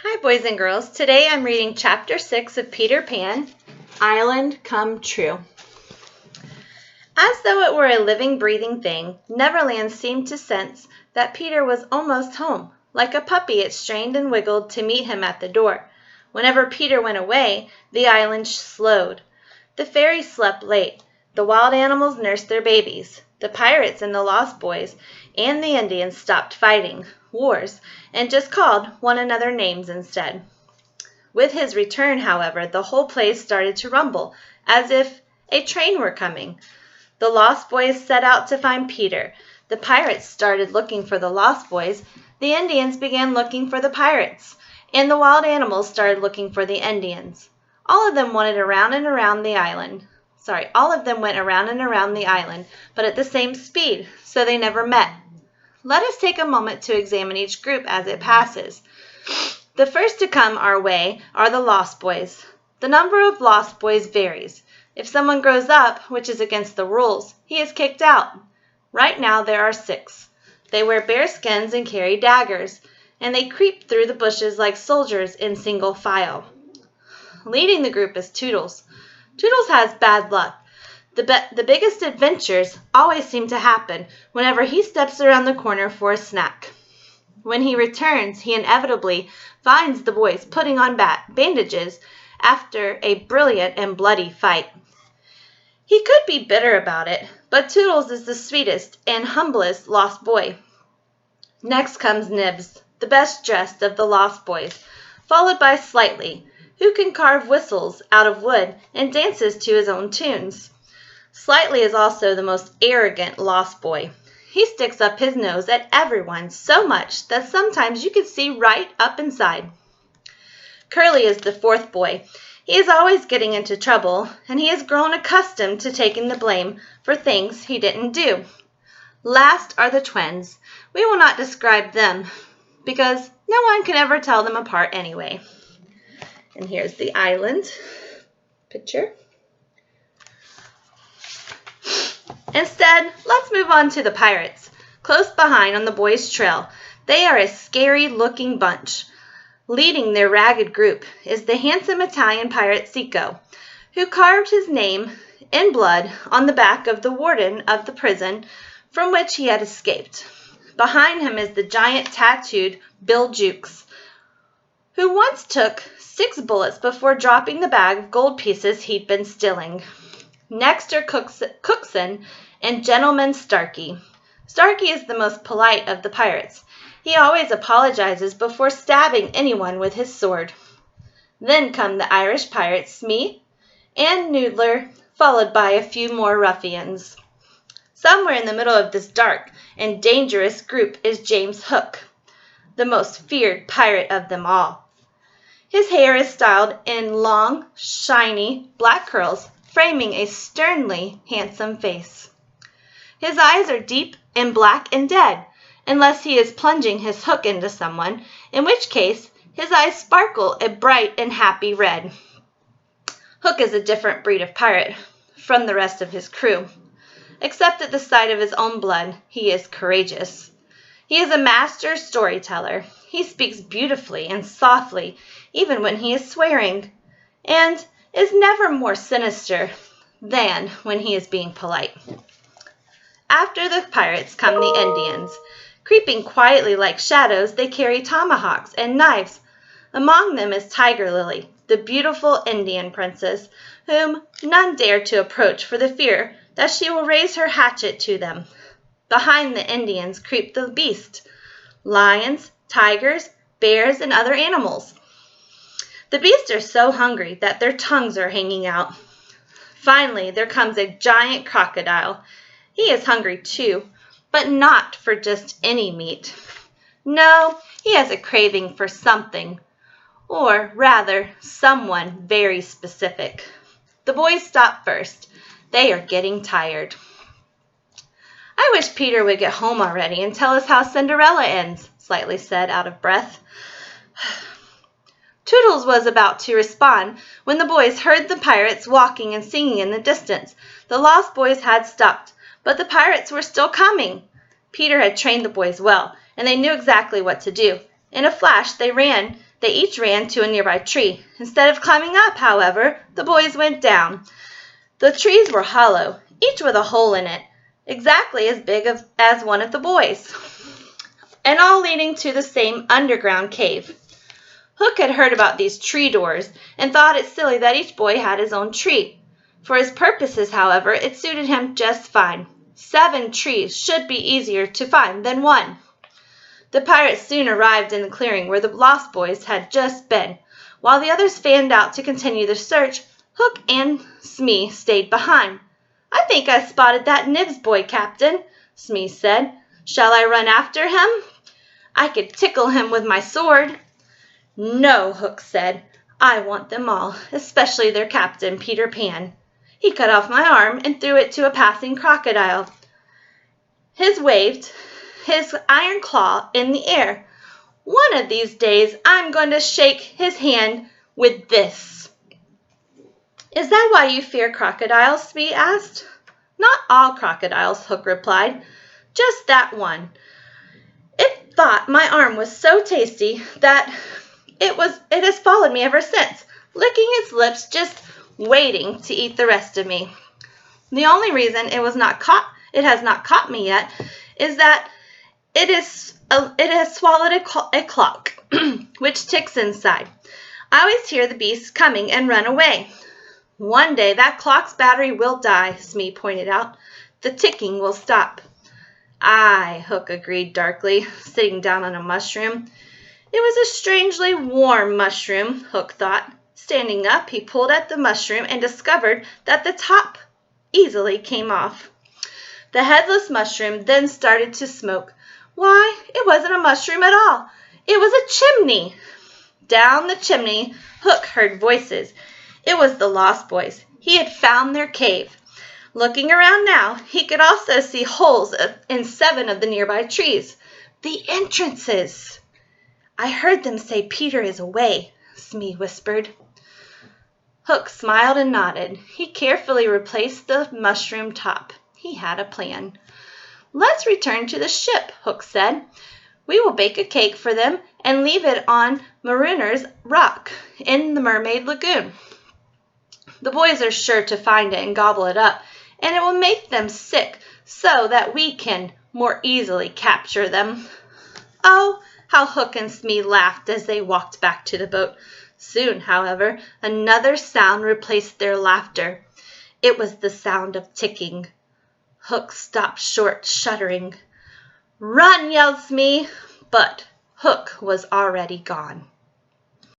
Hi, boys and girls. Today I'm reading Chapter 6 of Peter Pan, Island Come True. As though it were a living, breathing thing, Neverland seemed to sense that Peter was almost home. Like a puppy, it strained and wiggled to meet him at the door. Whenever Peter went away, the island slowed. The fairies slept late. The wild animals nursed their babies. The pirates and the Lost Boys and the Indians stopped fighting wars and just called one another names instead. With his return, however, the whole place started to rumble, as if a train were coming. The Lost Boys set out to find Peter. The pirates started looking for the Lost Boys. The Indians began looking for the pirates. And the wild animals started looking for the Indians. All of them went around and around the island, but at the same speed, so they never met. Let us take a moment to examine each group as it passes. The first to come our way are the Lost Boys. The number of Lost Boys varies. If someone grows up, which is against the rules, he is kicked out. Right now there are 6. They wear bear skins and carry daggers, and they creep through the bushes like soldiers in single file. Leading the group is Toodles. Toodles has bad luck. The biggest adventures always seem to happen whenever he steps around the corner for a snack. When he returns, he inevitably finds the boys putting on bandages after a brilliant and bloody fight. He could be bitter about it, but Toodles is the sweetest and humblest Lost Boy. Next comes Nibs, the best dressed of the Lost Boys, followed by Slightly, who can carve whistles out of wood and dances to his own tunes. Slightly is also the most arrogant Lost Boy. He sticks up his nose at everyone so much that sometimes you can see right up inside. Curly is the 4th boy. He is always getting into trouble, and he has grown accustomed to taking the blame for things he didn't do. Last are the twins. We will not describe them, because no one can ever tell them apart anyway. And here's the island picture. Instead, let's move on to the pirates. Close behind on the boys' trail, they are a scary-looking bunch. Leading their ragged group is the handsome Italian pirate Seco, who carved his name in blood on the back of the warden of the prison from which he had escaped. Behind him is the giant tattooed Bill Jukes, who once took 6 bullets before dropping the bag of gold pieces he'd been stealing. Next are Cookson and Gentleman Starkey. Starkey is the most polite of the pirates. He always apologizes before stabbing anyone with his sword. Then come the Irish pirates Smee and Noodler, followed by a few more ruffians. Somewhere in the middle of this dark and dangerous group is James Hook, the most feared pirate of them all. His hair is styled in long, shiny, black curls, framing a sternly handsome face. His eyes are deep and black and dead, unless he is plunging his hook into someone, in which case his eyes sparkle a bright and happy red. Hook is a different breed of pirate from the rest of his crew. Except at the sight of his own blood, he is courageous. He is a master storyteller. He speaks beautifully and softly, even when he is swearing, and is never more sinister than when he is being polite. After the pirates come the Indians. Creeping quietly like shadows, they carry tomahawks and knives. Among them is Tiger Lily, the beautiful Indian princess, whom none dare to approach for the fear that she will raise her hatchet to them. Behind the Indians creep the beasts, lions, tigers, bears, and other animals. The beasts are so hungry that their tongues are hanging out. Finally, there comes a giant crocodile. He is hungry too, but not for just any meat. No, he has a craving for something, or rather, someone very specific. The boys stop first. They are getting tired. I wish Peter would get home already and tell us how Cinderella ends, Slightly said, out of breath. Toodles was about to respond when the boys heard the pirates walking and singing in the distance. The Lost Boys had stopped, but the pirates were still coming. Peter had trained the boys well, and they knew exactly what to do. In a flash, they ran They each ran to a nearby tree. Instead of climbing up, however, the boys went down. The trees were hollow, each with a hole in it, exactly as big as one of the boys, and all leading to the same underground cave. Hook had heard about these tree doors and thought it silly that each boy had his own tree. For his purposes, however, it suited him just fine. 7 trees should be easier to find than 1. The pirates soon arrived in the clearing where the lost boys had just been. While the others fanned out to continue the search, Hook and Smee stayed behind. "I think I spotted that Nibs boy, Captain," Smee said. "Shall I run after him? I could tickle him with my sword." "No," Hook said. "I want them all, especially their captain, Peter Pan. He cut off my arm and threw it to a passing crocodile. His waved his iron claw in the air. One of these days I'm going to shake his hand with this." "Is that why you fear crocodiles?" Smee asked. "Not all crocodiles," Hook replied. "Just that one. It thought my arm was so tasty that it has followed me ever since, licking its lips, just waiting to eat the rest of me. The only reason it has not caught me yet is that it has swallowed a clock, which ticks inside. I always hear the beasts coming and run away." "One day that clock's battery will die," Smee pointed out. "The ticking will stop." "Aye," Hook agreed darkly, sitting down on a mushroom. It was a strangely warm mushroom, Hook thought. Standing up, he pulled at the mushroom and discovered that the top easily came off. The headless mushroom then started to smoke. Why, it wasn't a mushroom at all. It was a chimney. Down the chimney, Hook heard voices. It was the Lost Boys. He had found their cave. Looking around now, he could also see holes in 7 of the nearby trees. The entrances! "I heard them say Peter is away," Smee whispered. Hook smiled and nodded. He carefully replaced the mushroom top. He had a plan. "Let's return to the ship," Hook said. "We will bake a cake for them and leave it on Marooner's Rock in the Mermaid Lagoon. The boys are sure to find it and gobble it up, and it will make them sick so that we can more easily capture them." Oh, how Hook and Smee laughed as they walked back to the boat. Soon, however, another sound replaced their laughter. It was the sound of ticking. Hook stopped short, shuddering. "Run!" yelled Smee, but Hook was already gone.